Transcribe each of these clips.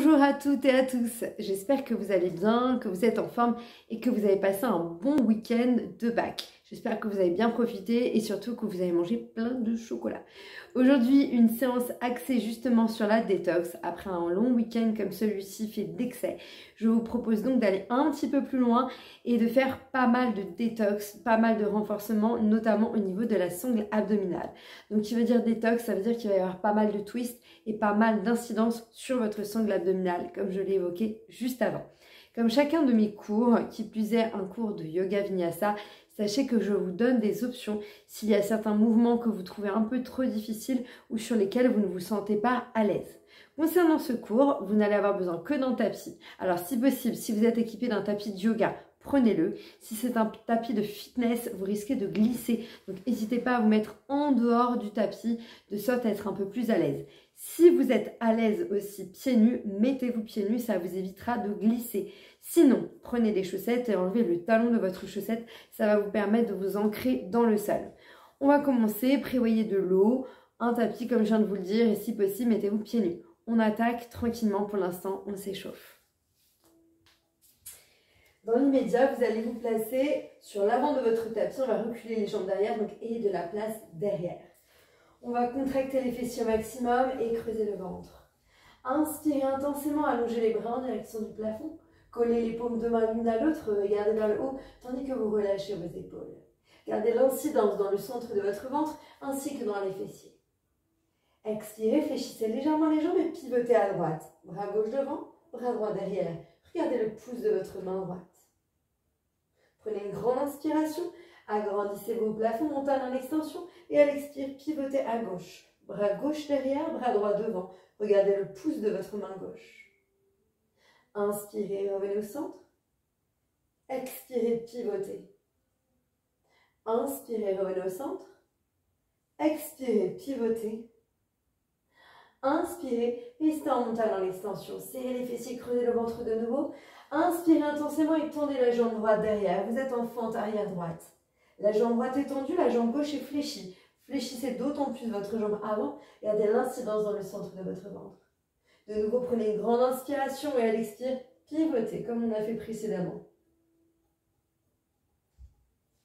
Bonjour à toutes et à tous, j'espère que vous allez bien, que vous êtes en forme et que vous avez passé un bon week-end de Pâques. J'espère que vous avez bien profité et surtout que vous avez mangé plein de chocolat. Aujourd'hui, une séance axée justement sur la détox. Après un long week-end comme celui-ci fait d'excès, je vous propose donc d'aller un petit peu plus loin et de faire pas mal de détox, pas mal de renforcement, notamment au niveau de la sangle abdominale. Donc qui veut dire détox, ça veut dire qu'il va y avoir pas mal de twists et pas mal d'incidence sur votre sangle abdominale, comme je l'ai évoqué juste avant. Comme chacun de mes cours, qui plus est un cours de yoga vinyasa, sachez que je vous donne des options s'il y a certains mouvements que vous trouvez un peu trop difficiles ou sur lesquels vous ne vous sentez pas à l'aise. Concernant ce cours, vous n'allez avoir besoin que d'un tapis. Alors si possible, si vous êtes équipé d'un tapis de yoga, prenez-le. Si c'est un tapis de fitness, vous risquez de glisser. Donc n'hésitez pas à vous mettre en dehors du tapis de sorte à être un peu plus à l'aise. Si vous êtes à l'aise aussi pieds nus, mettez-vous pieds nus, ça vous évitera de glisser. Sinon, prenez des chaussettes et enlevez le talon de votre chaussette, ça va vous permettre de vous ancrer dans le sol. On va commencer, prévoyez de l'eau, un tapis comme je viens de vous le dire et si possible, mettez-vous pieds nus. On attaque tranquillement pour l'instant, on s'échauffe. Dans l'immédiat, vous allez vous placer sur l'avant de votre tapis, on va reculer les jambes derrière, donc ayez de la place derrière. On va contracter les fessiers au maximum et creuser le ventre. Inspirez intensément, allongez les bras en direction du plafond. Collez les paumes de main l'une à l'autre, regardez vers le haut, tandis que vous relâchez vos épaules. Gardez l'incidence dans le centre de votre ventre, ainsi que dans les fessiers. Expirez, fléchissez légèrement les jambes et pivotez à droite. Bras gauche devant, bras droit derrière. Regardez le pouce de votre main droite. Prenez une grande inspiration, agrandissez vos plafonds, montez en extension et à l'expire, pivotez à gauche. Bras gauche derrière, bras droit devant. Regardez le pouce de votre main gauche. Inspirez, revenez au centre. Expirez, pivotez. Inspirez, revenez au centre. Expirez, pivotez. Inspirez, restez en montant dans l'extension. Serrez les fessiers, creusez le ventre de nouveau. Inspirez intensément et tendez la jambe droite derrière. Vous êtes en fente arrière droite. La jambe droite est tendue, la jambe gauche est fléchie. Fléchissez d'autant plus votre jambe avant. Gardez l'incidence dans le centre de votre ventre. De nouveau, prenez une grande inspiration et à l'expire, pivotez comme on a fait précédemment.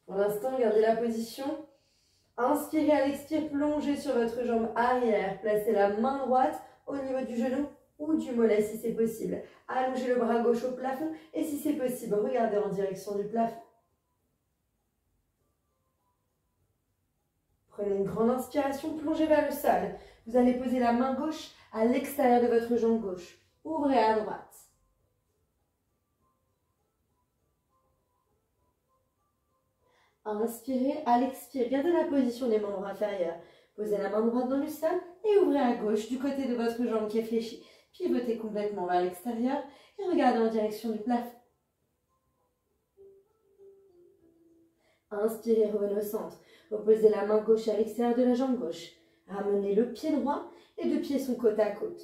Pour l'instant, gardez la position. Inspirez à l'expire, plongez sur votre jambe arrière. Placez la main droite au niveau du genou ou du mollet si c'est possible. Allongez le bras gauche au plafond et si c'est possible, regardez en direction du plafond. Prenez une grande inspiration, plongez vers le sol. Vous allez poser la main gauche à l'extérieur de votre jambe gauche. Ouvrez à droite. Inspirez, à l'expire, gardez la position des membres inférieurs. Posez la main droite dans le sol et ouvrez à gauche du côté de votre jambe qui est fléchie. Pivotez complètement vers l'extérieur et regardez en direction du plafond. Inspirez, revenez au centre. Reposez la main gauche à l'extérieur de la jambe gauche. Ramenez le pied droit, les deux pieds sont côte à côte.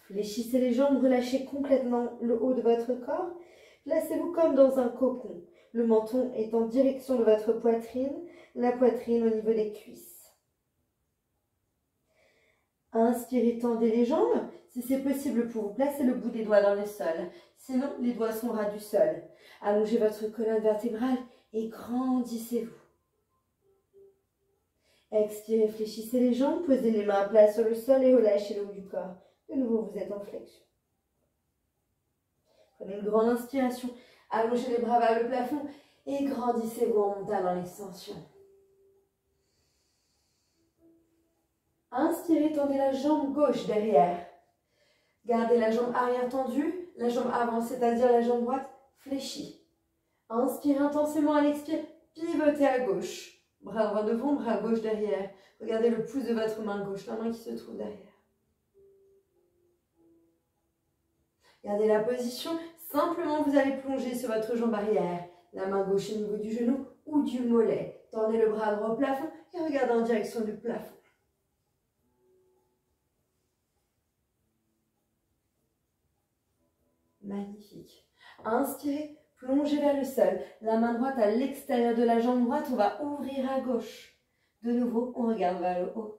Fléchissez les jambes, relâchez complètement le haut de votre corps. Placez-vous comme dans un cocon. Le menton est en direction de votre poitrine, la poitrine au niveau des cuisses. Inspirez, tendez les jambes. Si c'est possible pour vous, placez le bout des doigts dans le sol. Sinon, les doigts sont ras du sol. Allongez votre colonne vertébrale et grandissez-vous. Expirez, fléchissez les jambes, posez les mains à plat sur le sol et relâchez le haut du corps. De nouveau, vous êtes en flexion. Prenez une grande inspiration, allongez les bras vers le plafond et grandissez-vous en montant dans l'extension. Inspirez, tendez la jambe gauche derrière. Gardez la jambe arrière tendue, la jambe avant, c'est-à-dire la jambe droite, fléchie. Inspirez intensément à l'expire, pivotez à gauche. Bras droit devant, bras gauche derrière. Regardez le pouce de votre main gauche, la main qui se trouve derrière. Gardez la position. Simplement, vous allez plonger sur votre jambe arrière. La main gauche au niveau du genou ou du mollet. Tendez le bras droit au plafond et regardez en direction du plafond. Magnifique. Inspirez. Plongez vers le sol, la main droite à l'extérieur de la jambe droite, on va ouvrir à gauche. De nouveau, on regarde vers le haut.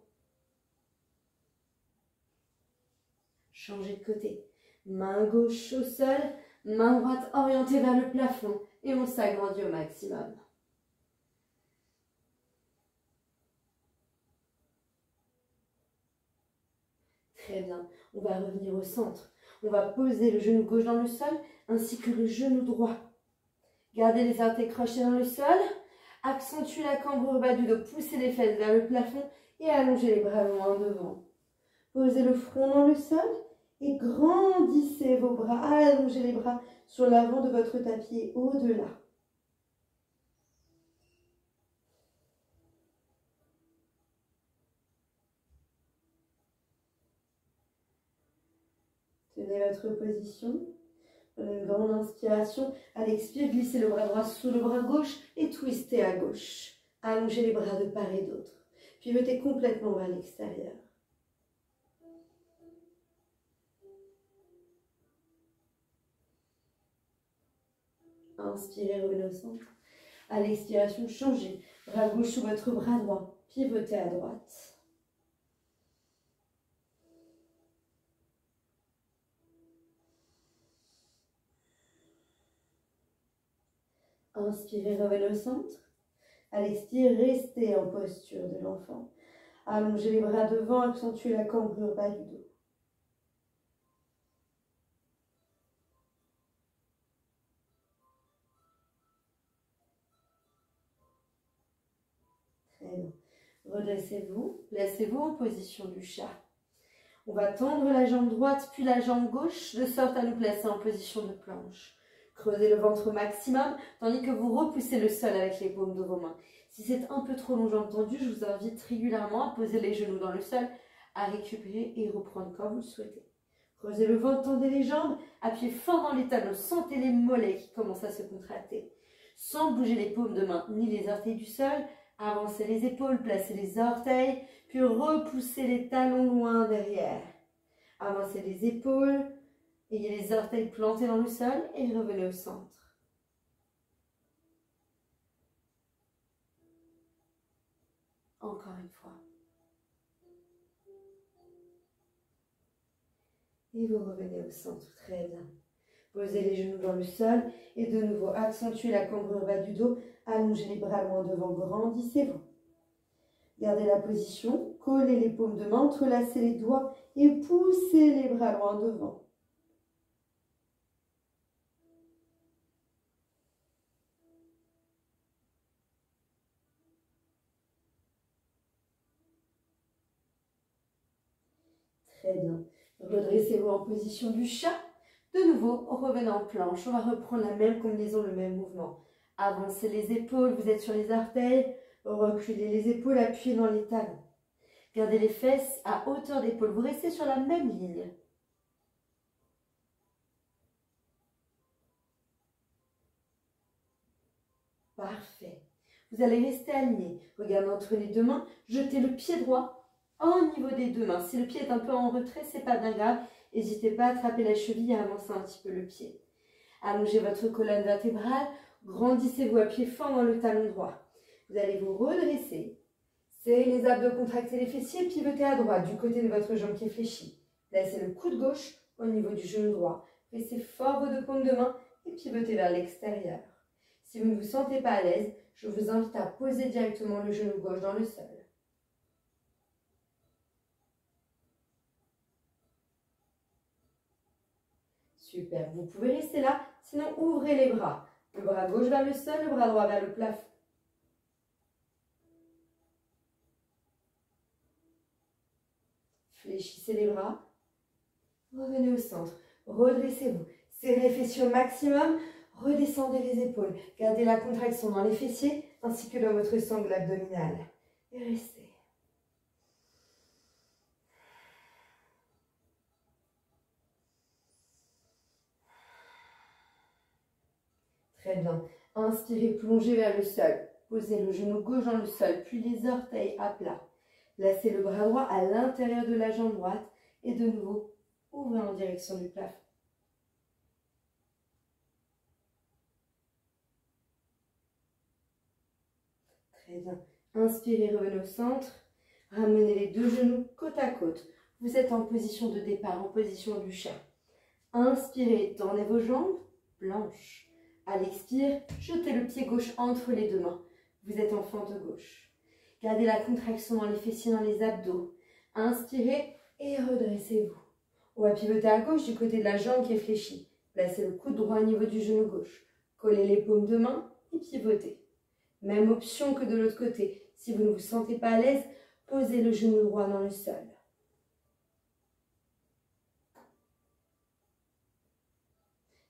Changez de côté. Main gauche au sol, main droite orientée vers le plafond et on s'agrandit au maximum. Très bien, on va revenir au centre. On va poser le genou gauche dans le sol ainsi que le genou droit. Gardez les orteils crochés dans le sol. Accentuez la cambrure bas du dos, poussez les fesses vers le plafond et allongez les bras loin devant. Posez le front dans le sol et grandissez vos bras. Allongez les bras sur l'avant de votre tapis et au-delà. Tenez votre position. Prenez une grande inspiration. À l'expire, glissez le bras droit sous le bras gauche et twistez à gauche. Allongez les bras de part et d'autre. Pivotez complètement vers l'extérieur. Inspirez, revenez au centre. À l'expiration, changez. Bras gauche sous votre bras droit. Pivotez à droite. Inspirez, revenez au centre. À l'expire, restez en posture de l'enfant. Allongez les bras devant, accentuez la cambrure bas du dos. Très bien. Redressez-vous, placez-vous en position du chat. On va tendre la jambe droite puis la jambe gauche de sorte à nous placer en position de planche. Creusez le ventre au maximum tandis que vous repoussez le sol avec les paumes de vos mains. Si c'est un peu trop long, jambes tendues, je vous invite régulièrement à poser les genoux dans le sol, à récupérer et reprendre quand vous le souhaitez. Creusez le ventre, tendez les jambes, appuyez fort dans les talons, sentez les mollets qui commencent à se contracter. Sans bouger les paumes de main ni les orteils du sol, avancez les épaules, placez les orteils, puis repoussez les talons loin derrière. Avancez les épaules, ayez les orteils plantés dans le sol et revenez au centre. Encore une fois. Et vous revenez au centre, très bien. Posez les genoux dans le sol et de nouveau accentuez la cambrure bas du dos, allongez les bras loin devant, grandissez-vous. Gardez la position, collez les paumes de main, entrelacez les doigts et poussez les bras loin devant. Très bien. Redressez-vous en position du chat. De nouveau, revenez en planche. On va reprendre la même combinaison, le même mouvement. Avancez les épaules, vous êtes sur les orteils. Reculez les épaules, appuyez dans les talons. Gardez les fesses à hauteur d'épaule. Vous restez sur la même ligne. Parfait. Vous allez rester aligné. Regardez entre les deux mains. Jetez le pied droit au niveau des deux mains. Si le pied est un peu en retrait, ce n'est pas bien grave. N'hésitez pas à attraper la cheville et à avancer un petit peu le pied. Allongez votre colonne vertébrale. Grandissez-vous, appuyez fort dans le talon droit. Vous allez vous redresser. Serrez les abdos, contractez les fessiers, pivotez à droite du côté de votre jambe qui est fléchie. Placez le coude gauche au niveau du genou droit. Pressez fort vos deux paumes de main et pivotez vers l'extérieur. Si vous ne vous sentez pas à l'aise, je vous invite à poser directement le genou gauche dans le sol. Super, vous pouvez rester là, sinon ouvrez les bras. Le bras gauche vers le sol, le bras droit vers le plafond. Fléchissez les bras. Revenez au centre. Redressez-vous. Serrez les fessiers au maximum. Redescendez les épaules. Gardez la contraction dans les fessiers ainsi que dans votre sangle abdominale. Et restez. Très bien. Inspirez, plongez vers le sol. Posez le genou gauche dans le sol, puis les orteils à plat. Placez le bras droit à l'intérieur de la jambe droite et de nouveau, ouvrez en direction du plafond. Très bien. Inspirez, revenez au centre. Ramenez les deux genoux côte à côte. Vous êtes en position de départ, en position du chat. Inspirez, tendez vos jambes, planche. À l'expire, jetez le pied gauche entre les deux mains. Vous êtes en fente gauche. Gardez la contraction dans les fessiers, dans les abdos. Inspirez et redressez-vous. On va pivoter à gauche du côté de la jambe qui est fléchie. Placez le coude droit au niveau du genou gauche. Collez les paumes de main et pivotez. Même option que de l'autre côté. Si vous ne vous sentez pas à l'aise, posez le genou droit dans le sol.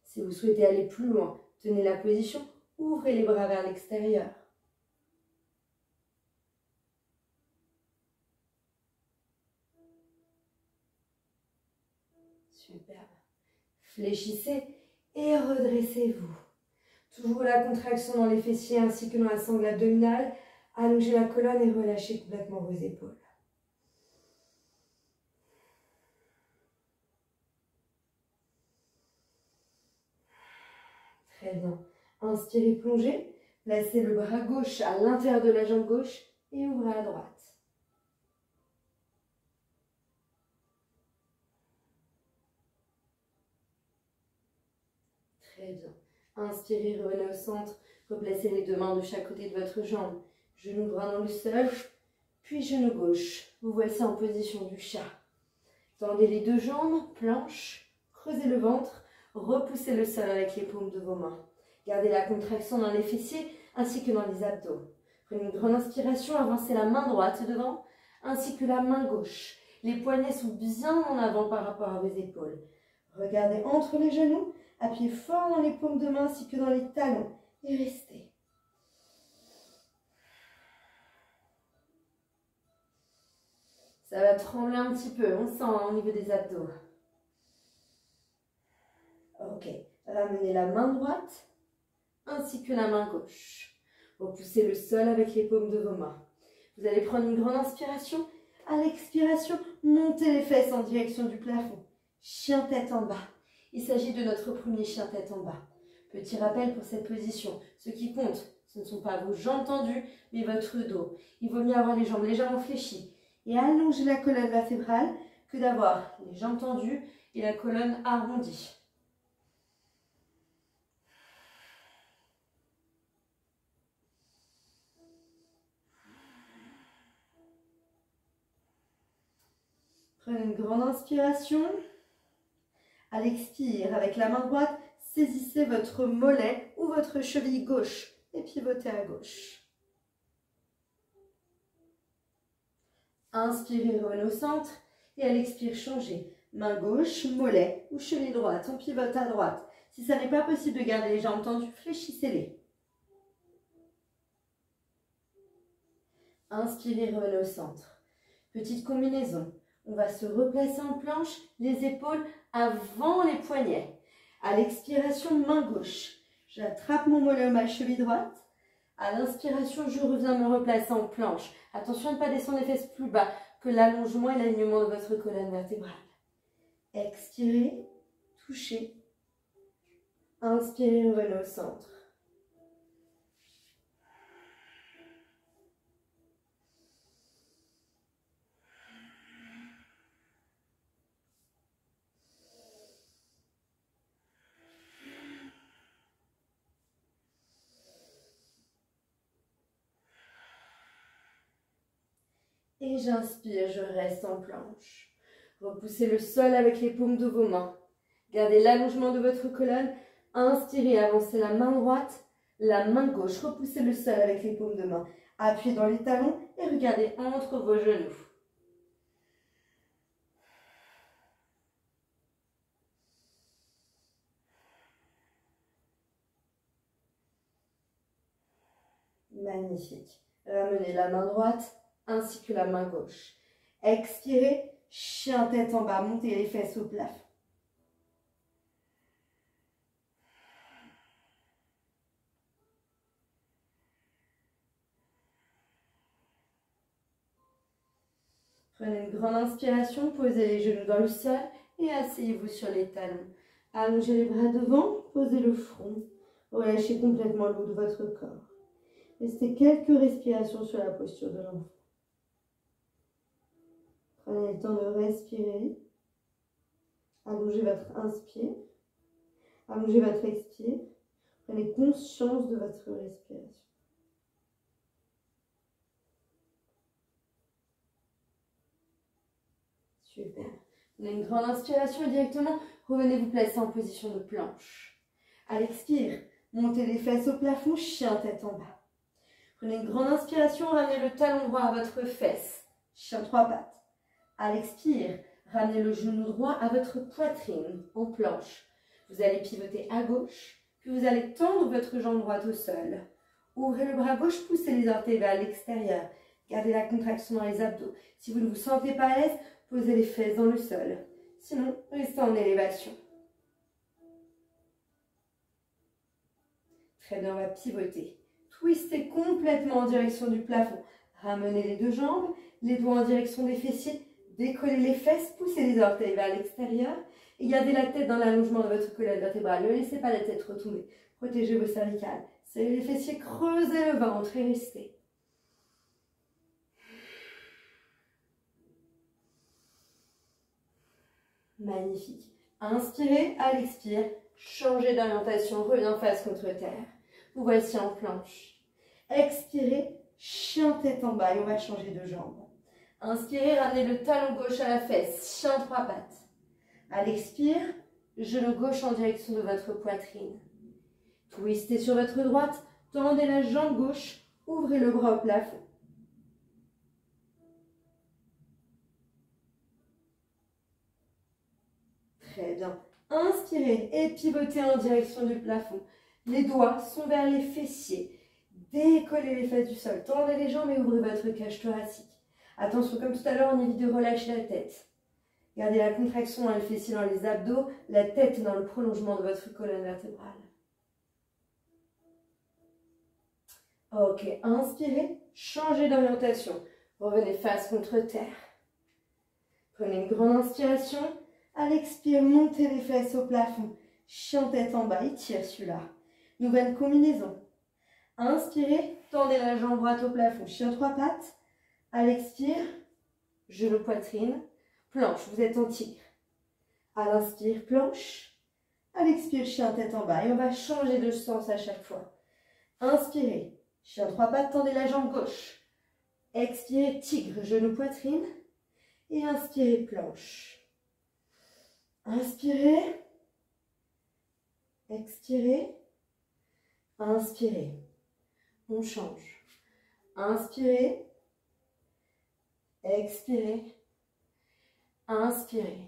Si vous souhaitez aller plus loin, tenez la position, ouvrez les bras vers l'extérieur. Superbe. Fléchissez et redressez-vous. Toujours la contraction dans les fessiers ainsi que dans la sangle abdominale. Allongez la colonne et relâchez complètement vos épaules. Très bien. Inspirez, plongez. Placez le bras gauche à l'intérieur de la jambe gauche et ouvrez à droite. Très bien. Inspirez, revenez au centre. Replacez les deux mains de chaque côté de votre jambe. Genou droit dans le sol, puis genou gauche. Vous voici en position du chat. Tendez les deux jambes, planche, creusez le ventre, repoussez le sol avec les paumes de vos mains. Gardez la contraction dans les fessiers ainsi que dans les abdos. Prenez une grande inspiration, avancez la main droite devant ainsi que la main gauche. Les poignets sont bien en avant par rapport à vos épaules. Regardez entre les genoux, appuyez fort dans les paumes de main ainsi que dans les talons et restez. Ça va trembler un petit peu, on sent au niveau des abdos. Ok, ramenez la main droite ainsi que la main gauche. Repoussez le sol avec les paumes de vos mains. Vous allez prendre une grande inspiration. À l'expiration, montez les fesses en direction du plafond. Chien tête en bas. Il s'agit de notre premier chien tête en bas. Petit rappel pour cette position. Ce qui compte, ce ne sont pas vos jambes tendues, mais votre dos. Il vaut mieux avoir les jambes légèrement fléchies et allonger la colonne vertébrale que d'avoir les jambes tendues et la colonne arrondie. Prenez une grande inspiration. À l'expire, avec la main droite, saisissez votre mollet ou votre cheville gauche et pivotez à gauche. Inspirez, revenez au centre et à l'expire, changez. Main gauche, mollet ou cheville droite, on pivote à droite. Si ça n'est pas possible de garder les jambes tendues, fléchissez-les. Inspirez, revenez au centre. Petite combinaison. On va se replacer en planche, les épaules avant les poignets. À l'expiration, main gauche. J'attrape mon mollet ou ma cheville droite. À l'inspiration, je reviens me replacer en planche. Attention à ne pas descendre les fesses plus bas que l'allongement et l'alignement de votre colonne vertébrale. Expirez, touchez. Inspirez, revenez au centre. Et j'inspire, je reste en planche. Repoussez le sol avec les paumes de vos mains. Gardez l'allongement de votre colonne. Inspirez, avancez la main droite, la main gauche. Repoussez le sol avec les paumes de main. Appuyez dans les talons et regardez entre vos genoux. Magnifique. Ramenez la main droite ainsi que la main gauche. Expirez, chien tête en bas, montez les fesses au plafond. Prenez une grande inspiration, posez les genoux dans le sol et asseyez-vous sur les talons. Allongez les bras devant, posez le front, relâchez complètement le haut de votre corps. Restez quelques respirations sur la posture de l'enfant. Prenez le temps de respirer. Allongez votre inspire. Allongez votre expire. Prenez conscience de votre respiration. Super. Prenez une grande inspiration et directement, revenez vous placer en position de planche. À l'expire, montez les fesses au plafond, chien tête en bas. Prenez une grande inspiration, ramenez le talon droit à votre fesse, chien trois pattes. À l'expire, ramenez le genou droit à votre poitrine, en planche. Vous allez pivoter à gauche, puis vous allez tendre votre jambe droite au sol. Ouvrez le bras gauche, poussez les orteils vers l'extérieur. Gardez la contraction dans les abdos. Si vous ne vous sentez pas à l'aise, posez les fesses dans le sol. Sinon, restez en élévation. Très bien, on va pivoter. Twistez complètement en direction du plafond. Ramenez les deux jambes, les doigts en direction des fessiers. Décollez les fesses, poussez les orteils vers l'extérieur. Et gardez la tête dans l'allongement de votre colonne vertébrale. Ne laissez pas la tête retomber. Protégez vos cervicales. Serrez les fessiers, creusez le ventre et restez. Magnifique. Inspirez, à l'expire, changez d'orientation, reviens face contre terre. Vous voici en planche. Expirez, chien tête en bas et on va changer de jambe. Inspirez, ramenez le talon gauche à la fesse, chien trois pattes. À l'expire, genou gauche en direction de votre poitrine. Twistez sur votre droite, tendez la jambe gauche, ouvrez le bras au plafond. Très bien. Inspirez et pivotez en direction du plafond. Les doigts sont vers les fessiers. Décollez les fesses du sol. Tendez les jambes et ouvrez votre cage thoracique. Attention, comme tout à l'heure, on évite de relâcher la tête. Gardez la contraction dans les fessiers, dans les abdos, la tête dans le prolongement de votre colonne vertébrale. Ok, inspirez, changez d'orientation. Revenez face contre terre. Prenez une grande inspiration. À l'expire, montez les fesses au plafond. Chien tête en bas, étire celui-là. Nouvelle combinaison. Inspirez, tendez la jambe droite au plafond. Chien trois pattes. À l'expire, genou poitrine. Planche, vous êtes en tigre. À l'inspire, planche. À l'expire, chien tête en bas. Et on va changer de sens à chaque fois. Inspirez, chien trois pattes, tendez la jambe gauche. Expirez, tigre, genou poitrine. Et inspirez, planche. Inspirez. Expirez. Inspirez. On change. Inspirez. Expirez. Inspirez.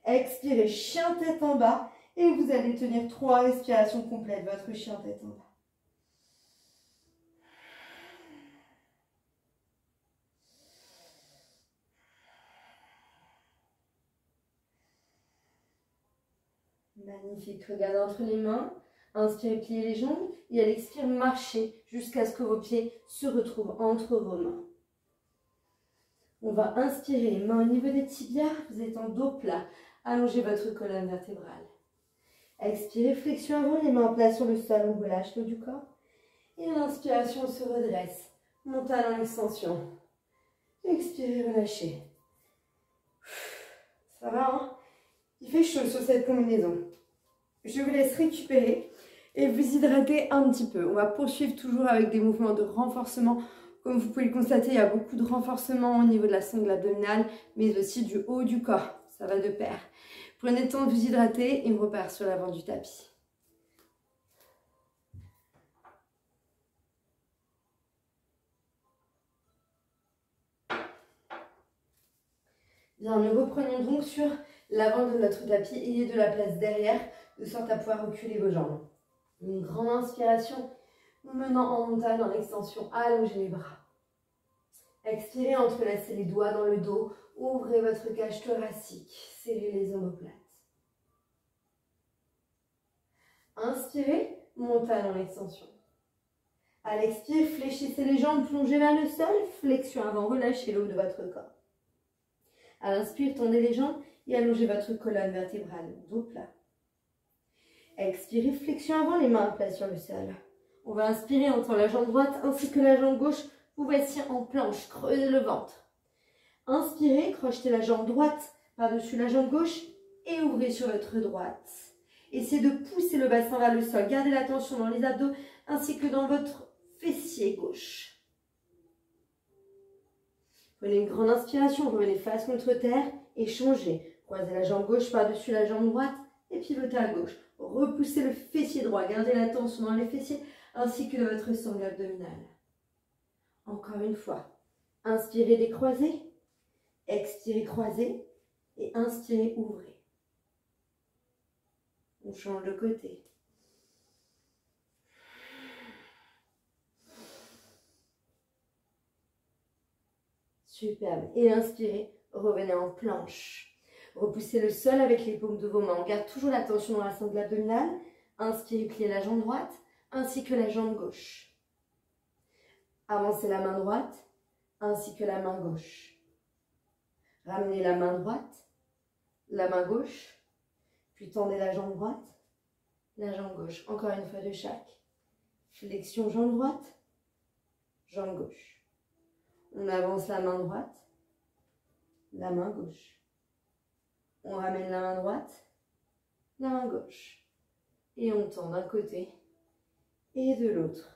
Expirez, chien tête en bas. Et vous allez tenir 3 respirations complètes, votre chien tête en bas. Magnifique. Regardez entre les mains. Inspirez, pliez les jambes. Et à l'expire, marchez jusqu'à ce que vos pieds se retrouvent entre vos mains. On va inspirer, main au niveau des tibias. Vous êtes en dos plat. Allongez votre colonne vertébrale. Expirez, flexion avant, les mains en place sur le sol. On relâche le haut du corps. Et à l'inspiration, on se redresse. Mental en extension. Expirez, relâchez. Ça va, hein? Il fait chaud sur cette combinaison. Je vous laisse récupérer et vous hydrater un petit peu. On va poursuivre toujours avec des mouvements de renforcement. Comme vous pouvez le constater, il y a beaucoup de renforcement au niveau de la sangle abdominale, mais aussi du haut du corps. Ça va de pair. Prenez le temps de vous hydrater et on repart sur l'avant du tapis. Bien, nous reprenons donc sur l'avant de notre tapis. Ayez de la place derrière, de sorte à pouvoir reculer vos jambes. Une grande inspiration, menant en montagne, en extension, allongez les bras. Expirez, entrelacez les doigts dans le dos, ouvrez votre cage thoracique, serrez les omoplates. Inspirez, montagne en extension. À l'expire, fléchissez les jambes, plongez vers le sol, flexion avant, relâchez le haut de votre corps. À l'inspire, tendez les jambes et allongez votre colonne vertébrale, dos plat. Expirez, flexion avant, les mains à plat sur le sol. On va inspirer, on tend la jambe droite ainsi que la jambe gauche. Vous voici en planche, creusez le ventre. Inspirez, crochetez la jambe droite par-dessus la jambe gauche et ouvrez sur votre droite. Essayez de pousser le bassin vers le sol. Gardez la tension dans les abdos ainsi que dans votre fessier gauche. Prenez une grande inspiration, revenez face contre terre et changez. Croisez la jambe gauche par-dessus la jambe droite et pivotez à gauche. Repoussez le fessier droit, gardez la tension dans les fessiers ainsi que dans votre sangle abdominale. Encore une fois, inspirez, décroisez, expirez, croisez et inspirez, ouvrez. On change de côté. Superbe. Et inspirez, revenez en planche. Repoussez le sol avec les paumes de vos mains. On garde toujours la tension dans la sangle abdominale. Inspirez, pliez la jambe droite ainsi que la jambe gauche. Avancez la main droite ainsi que la main gauche. Ramenez la main droite, la main gauche, puis tendez la jambe droite, la jambe gauche. Encore une fois de chaque. Flexion jambe droite, jambe gauche. On avance la main droite, la main gauche. On ramène la main droite, la main gauche. Et on tend d'un côté et de l'autre.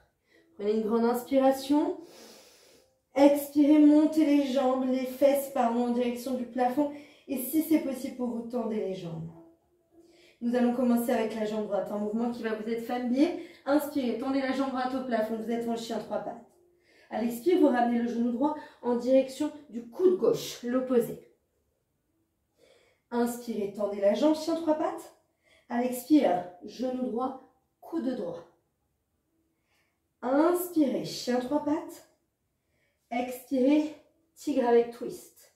Prenez une grande inspiration. Expirez, montez les jambes, les fesses en direction du plafond. Et si c'est possible pour vous, tendez les jambes. Nous allons commencer avec la jambe droite, un mouvement qui va vous être familier. Inspirez, tendez la jambe droite au plafond, vous êtes en chien trois pattes. À l'expire, vous ramenez le genou droit en direction du coude gauche, l'opposé. Inspirez, tendez la jambe, chien trois pattes. À l'expire, genou droit, coude droit. Inspirez, chien trois pattes. Expirez, tigre avec twist.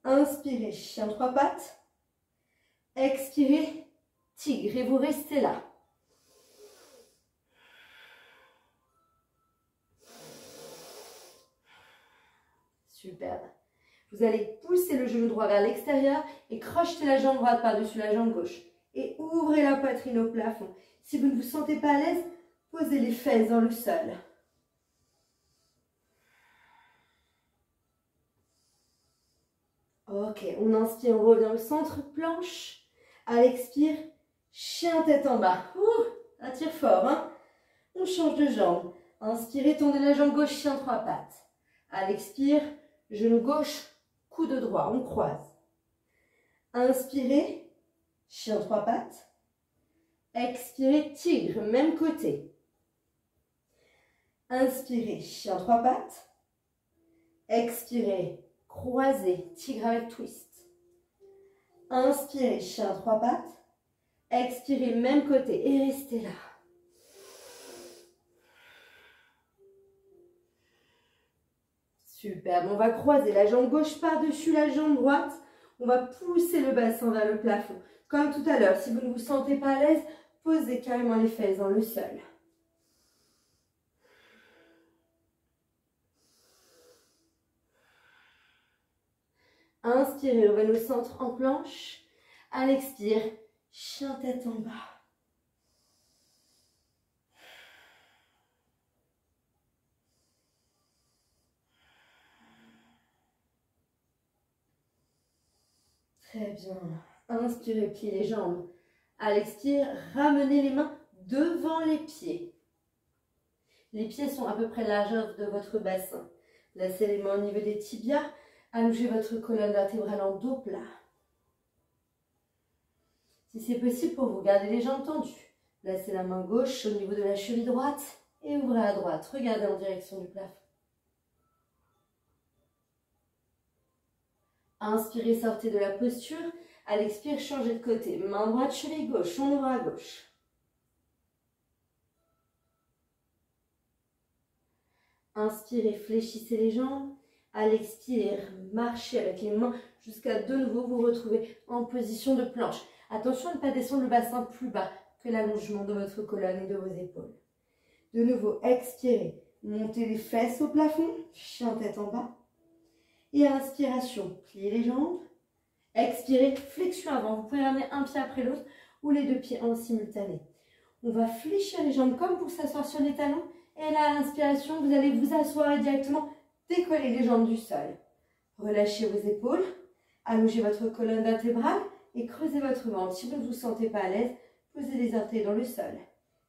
Inspirez, chien trois pattes. Expirez, tigre et vous restez là. Superbe. Vous allez pousser le genou droit vers l'extérieur et crocheter la jambe droite par-dessus la jambe gauche. Et ouvrez la poitrine au plafond. Si vous ne vous sentez pas à l'aise, posez les fesses dans le sol. Ok, on inspire, on revient au centre, planche. À l'expire, chien tête en bas. Attire fort, hein. On change de jambe. Inspirez, tendez la jambe gauche, chien trois pattes. À l'expire, genou gauche, coude droit, on croise. Inspirez, chien trois pattes. Expirez, tigre, même côté. Inspirez, chien trois pattes. Expirez, croisez, tigre avec twist. Inspirez, chien trois pattes. Expirez, même côté et restez là. Superbe, on va croiser la jambe gauche par-dessus la jambe droite. On va pousser le bassin vers le plafond. Comme tout à l'heure, si vous ne vous sentez pas à l'aise, posez carrément les fesses dans le sol. Inspirez, revenez au centre en planche. À l'expire, chien tête en bas. Très bien. Inspirez, pliez les jambes. À l'expire, ramenez les mains devant les pieds. Les pieds sont à peu près la largeur de votre bassin. Placez les mains au niveau des tibias. Allongez votre colonne vertébrale en dos plat. Si c'est possible pour vous, gardez les jambes tendues. Placez la main gauche au niveau de la cheville droite et ouvrez à droite. Regardez en direction du plafond. Inspirez, sortez de la posture. À l'expire, changez de côté. Main droite, cheville gauche, on ouvre à gauche. Inspirez, fléchissez les jambes. À l'expire, marchez avec les mains jusqu'à de nouveau vous retrouver en position de planche. Attention à ne pas descendre le bassin plus bas que l'allongement de votre colonne et de vos épaules. De nouveau, expirez. Montez les fesses au plafond, chien tête en bas. Et à l'inspiration, pliez les jambes. Expirez, flexion avant. Vous pouvez ramener un pied après l'autre ou les deux pieds en simultané. On va fléchir les jambes comme pour s'asseoir sur les talons. Et là, à l'inspiration, vous allez vous asseoir et directement décoller les jambes du sol. Relâchez vos épaules. Allongez votre colonne vertébrale et creusez votre ventre. Si vous ne vous sentez pas à l'aise, posez les orteils dans le sol.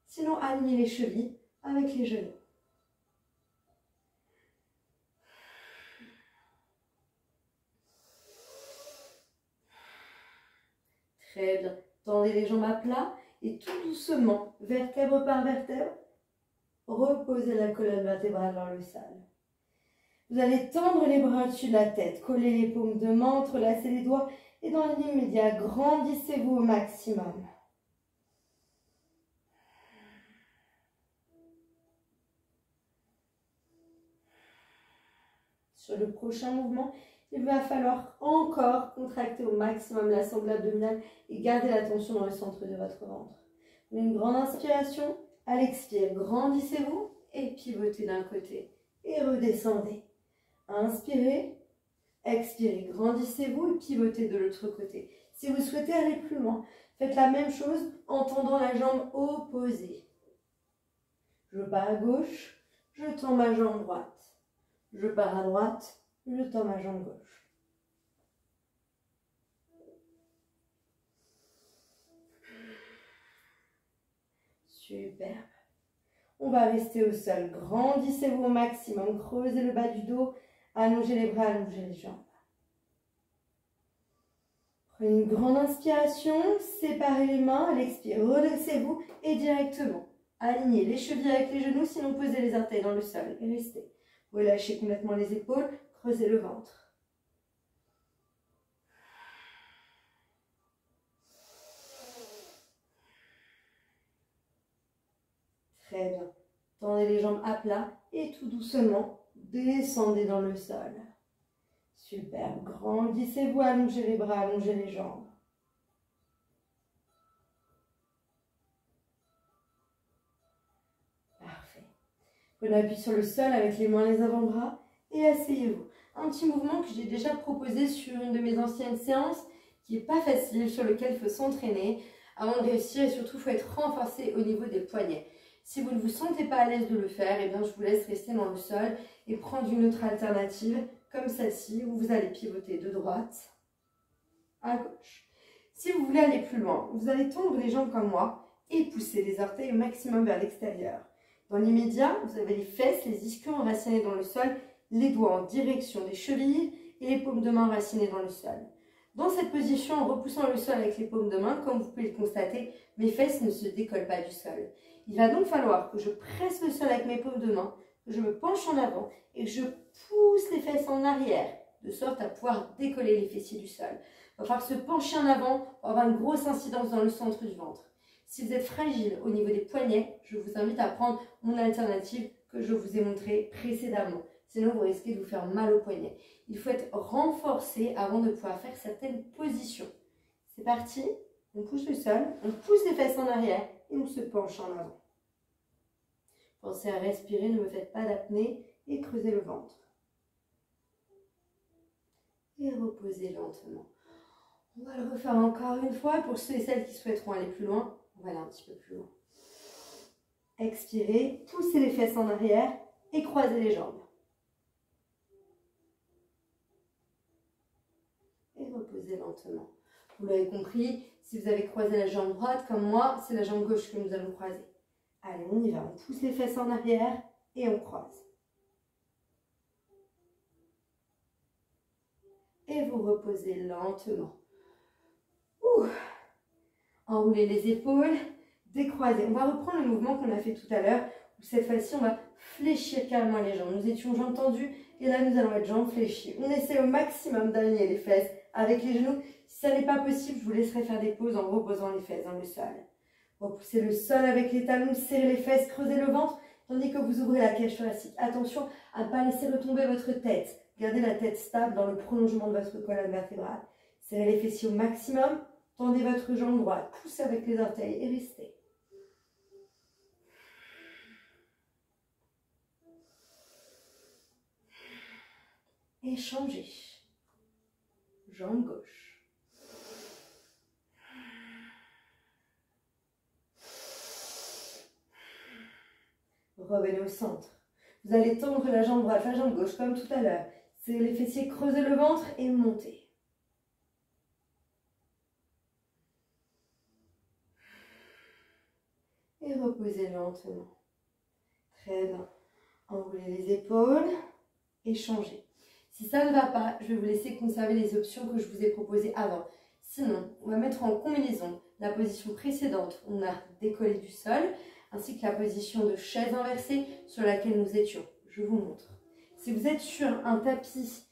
Sinon, alignez les chevilles avec les genoux. Très bien. Tendez les jambes à plat et tout doucement, vertèbre par vertèbre, reposez la colonne vertébrale dans le sol. Vous allez tendre les bras au-dessus de la tête, coller les paumes de main, entrelacer les doigts et dans l'immédiat, grandissez-vous au maximum. Sur le prochain mouvement, il va falloir encore contracter au maximum la sangle abdominale et garder la tension dans le centre de votre ventre. Une grande inspiration, à l'expire, grandissez-vous et pivotez d'un côté et redescendez. Inspirez, expirez, grandissez-vous et pivotez de l'autre côté. Si vous souhaitez aller plus loin, faites la même chose en tendant la jambe opposée. Je pars à gauche, je tends ma jambe droite. Je pars à droite, je tends ma jambe gauche. Superbe. On va rester au sol. Grandissez-vous au maximum. Creusez le bas du dos. Allongez les bras, allongez les jambes. Prenez une grande inspiration. Séparez les mains. À l'expire, redressez-vous et directement alignez les chevilles avec les genoux. Sinon, posez les orteils dans le sol et restez. Relâchez complètement les épaules. Creusez le ventre. Très bien. Tendez les jambes à plat et tout doucement, descendez dans le sol. Super. Grandissez-vous, allongez les bras, allongez les jambes. Parfait. Prenez appui sur le sol avec les mains, les avant-bras et asseyez-vous. Un petit mouvement que j'ai déjà proposé sur une de mes anciennes séances qui n'est pas facile, sur lequel il faut s'entraîner avant de réussir et surtout il faut être renforcé au niveau des poignets. Si vous ne vous sentez pas à l'aise de le faire, eh bien, je vous laisse rester dans le sol et prendre une autre alternative comme celle-ci où vous allez pivoter de droite à gauche. Si vous voulez aller plus loin, vous allez tendre les jambes comme moi et pousser les orteils au maximum vers l'extérieur. Dans l'immédiat, vous avez les fesses, les ischions enracinés dans le sol, les doigts en direction des chevilles et les paumes de main enracinées dans le sol. Dans cette position, en repoussant le sol avec les paumes de main, comme vous pouvez le constater, mes fesses ne se décollent pas du sol. Il va donc falloir que je presse le sol avec mes paumes de main, que je me penche en avant et que je pousse les fesses en arrière, de sorte à pouvoir décoller les fessiers du sol. Il va falloir se pencher en avant pour avoir une grosse incidence dans le centre du ventre. Si vous êtes fragile au niveau des poignets, je vous invite à prendre mon alternative que je vous ai montrée précédemment. Sinon, vous risquez de vous faire mal aux poignets. Il faut être renforcé avant de pouvoir faire certaines positions. C'est parti. On pousse le sol, on pousse les fesses en arrière et on se penche en avant. Pensez à respirer, ne me faites pas d'apnée et creusez le ventre. Et reposez lentement. On va le refaire encore une fois. Pour ceux et celles qui souhaiteront aller plus loin, on va aller un petit peu plus loin. Expirez, poussez les fesses en arrière et croisez les jambes. Et reposez lentement. Vous l'avez compris, si vous avez croisé la jambe droite comme moi, c'est la jambe gauche que nous allons croiser. Allez, on y va. On pousse les fesses en arrière et on croise. Et vous reposez lentement. Enroulez les épaules, décroisez. On va reprendre le mouvement qu'on a fait tout à l'heure. Cette fois-ci, on va fléchir carrément les jambes. Nous étions jambes tendues et là, nous allons être jambes fléchies. On essaie au maximum d'aligner les fesses avec les genoux. Si ça n'est pas possible, je vous laisserai faire des pauses en reposant les fesses dans le sol. Repoussez le sol avec les talons, serrez les fesses, creusez le ventre, tandis que vous ouvrez la cage thoracique. Attention à ne pas laisser retomber votre tête. Gardez la tête stable dans le prolongement de votre colonne vertébrale. Serrez les fessiers au maximum, tendez votre jambe droite, poussez avec les orteils et restez. Et changez. Jambe gauche. Revenez au centre. Vous allez tendre la jambe droite, la jambe gauche comme tout à l'heure. Serrez les fessiers, creusez le ventre et montez. Et reposez lentement. Très bien. Enroulez les épaules et changez. Si ça ne va pas, je vais vous laisser conserver les options que je vous ai proposées avant. Sinon, on va mettre en combinaison la position précédente, on a décollé du sol, ainsi que la position de chaise inversée sur laquelle nous étions. Je vous montre. Si vous êtes sur un tapis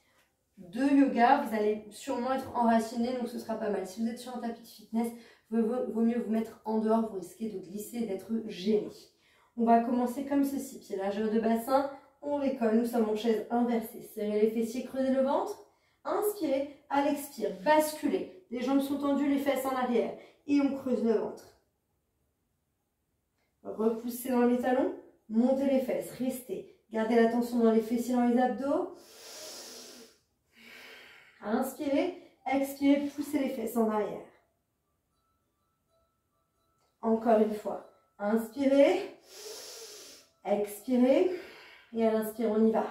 de yoga, vous allez sûrement être enraciné, donc ce sera pas mal. Si vous êtes sur un tapis de fitness, vaut mieux vous mettre en dehors, vous risquez de glisser et d'être gêné. On va commencer comme ceci, pied largeur de bassin, on décolle, nous sommes en chaise inversée. Serrez les fessiers, creusez le ventre. Inspirez, à l'expire, basculez. Les jambes sont tendues, les fesses en arrière. Et on creuse le ventre. Repoussez dans les talons, montez les fesses, restez. Gardez la tension dans les fessiers, dans les abdos. Inspirez, expirez, poussez les fesses en arrière. Encore une fois. Inspirez, expirez. Et à l'inspire, on y va.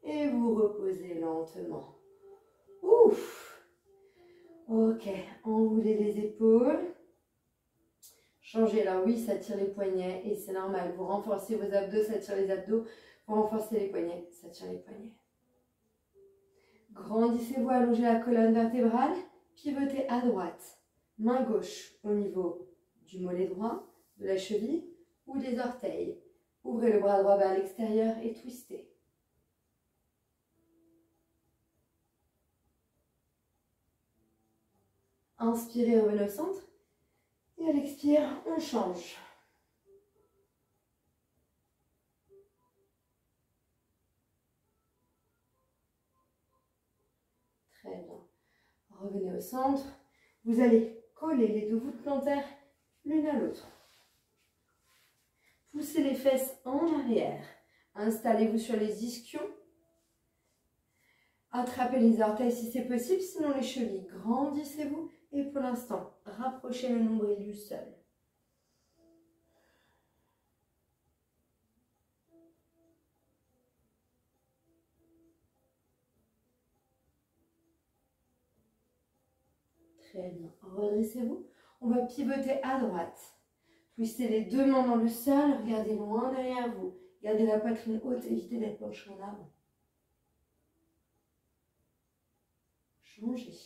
Et vous reposez lentement. Ouf. Ok, enroulez les épaules. Changez là, oui, ça tire les poignets et c'est normal. Vous renforcez vos abdos, ça tire les abdos. Vous renforcez les poignets, ça tire les poignets. Grandissez-vous, allongez la colonne vertébrale. Pivotez à droite. Main gauche au niveau du mollet droit, de la cheville ou des orteils. Ouvrez le bras droit vers l'extérieur et twistez. Inspirez, revenez au centre. Et à l'expire, on change. Très bien. Revenez au centre. Vous allez coller les deux voûtes plantaires l'une à l'autre. Poussez les fesses en arrière. Installez-vous sur les ischions. Attrapez les orteils si c'est possible, sinon les chevilles. Grandissez-vous et pour l'instant, rapprochez le nombril du sol. Très bien. Redressez-vous. On va pivoter à droite. Twistez les deux mains dans le sol. Regardez loin derrière vous. Gardez la poitrine haute. Évitez d'être penché en avant. Changez.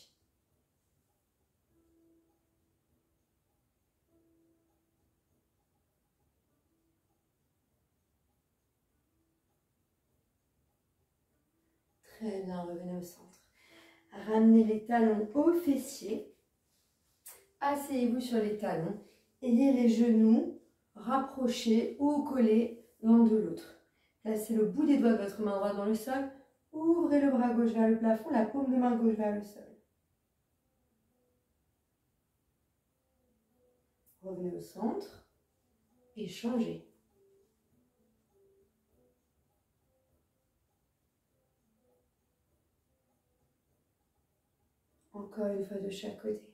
Très bien. Revenez au centre. Ramenez les talons aux fessiers. Asseyez-vous sur les talons. Ayez les genoux rapprochés ou collés l'un de l'autre. Placez le bout des doigts de votre main droite dans le sol. Ouvrez le bras gauche vers le plafond, la paume de main gauche vers le sol. Revenez au centre et changez. Encore une fois de chaque côté.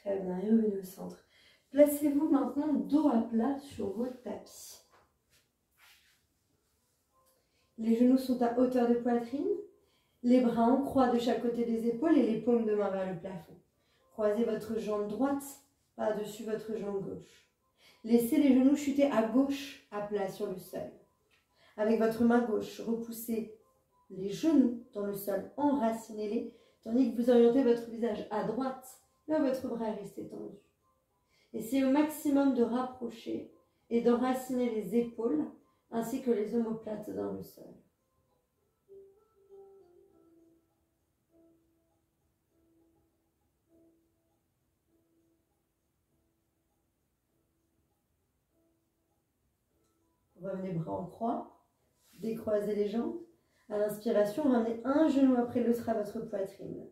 Très bien, et revenez au centre. Placez-vous maintenant dos à plat sur votre tapis. Les genoux sont à hauteur de poitrine. Les bras en croix de chaque côté des épaules et les paumes de main vers le plafond. Croisez votre jambe droite par-dessus votre jambe gauche. Laissez les genoux chuter à gauche à plat sur le sol. Avec votre main gauche, repoussez les genoux dans le sol, enracinez-les, tandis que vous orientez votre visage à droite, là où votre bras est resté tendu. Essayez au maximum de rapprocher et d'enraciner les épaules ainsi que les omoplates dans le sol. Revenez bras en croix, décroisez les jambes. À l'inspiration, ramenez un genou après l'autre à votre poitrine.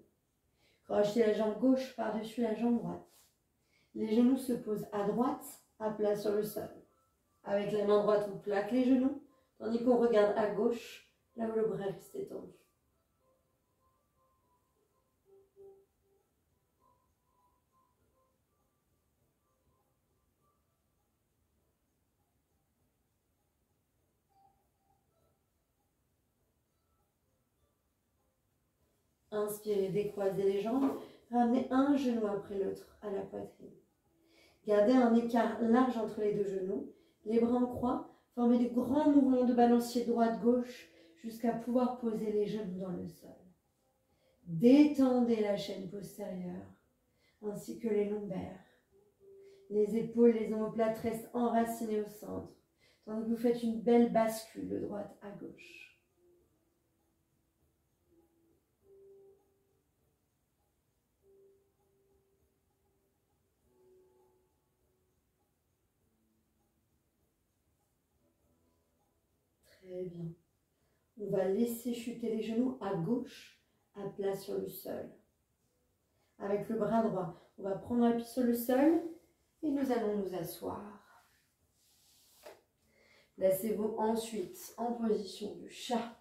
Crochetez la jambe gauche par-dessus la jambe droite. Les genoux se posent à droite, à plat sur le sol. Avec la main droite, on plaque les genoux, tandis qu'on regarde à gauche, là où le bras reste étendu. Inspirez, décroisez les jambes. Ramenez un genou après l'autre à la poitrine. Gardez un écart large entre les deux genoux. Les bras en croix. Formez de grands mouvements de balancier droite-gauche jusqu'à pouvoir poser les genoux dans le sol. Détendez la chaîne postérieure ainsi que les lombaires. Les épaules, les omoplates restent enracinées au centre, tandis que vous faites une belle bascule de droite à gauche. Très bien. On va laisser chuter les genoux à gauche, à plat sur le sol. Avec le bras droit, on va prendre appui sur le sol et nous allons nous asseoir. Placez-vous ensuite en position de chat.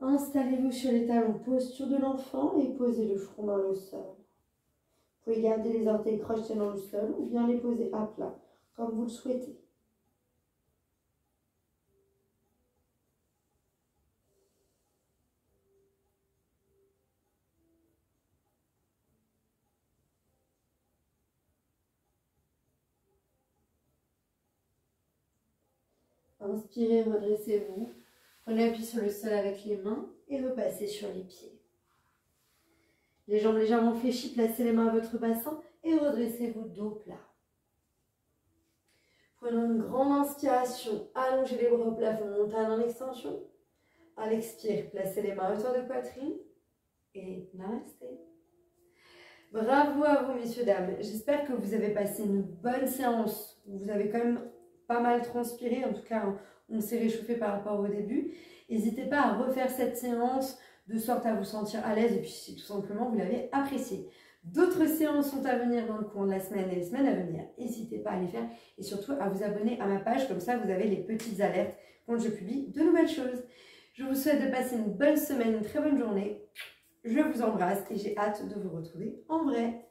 Installez-vous sur les talons, posture de l'enfant et posez le front dans le sol. Vous pouvez garder les orteils crochetés dans le sol ou bien les poser à plat, comme vous le souhaitez. Inspirez, redressez-vous. Prenez appui sur le sol avec les mains et repassez sur les pieds. Les jambes légèrement fléchies, placez les mains à votre bassin et redressez-vous dos plat. Prenons une grande inspiration, allongez les bras au plafond, montagne en extension. À l'expire, placez les mains à hauteur de poitrine et namasté. Bravo à vous, messieurs, dames. J'espère que vous avez passé une bonne séance. Vous avez quand même pas mal transpiré, en tout cas, on s'est réchauffé par rapport au début. N'hésitez pas à refaire cette séance de sorte à vous sentir à l'aise et puis si tout simplement vous l'avez apprécié. D'autres séances sont à venir dans le cours de la semaine et les semaines à venir. N'hésitez pas à les faire et surtout à vous abonner à ma page, comme ça vous avez les petites alertes quand je publie de nouvelles choses. Je vous souhaite de passer une bonne semaine, une très bonne journée. Je vous embrasse et j'ai hâte de vous retrouver en vrai.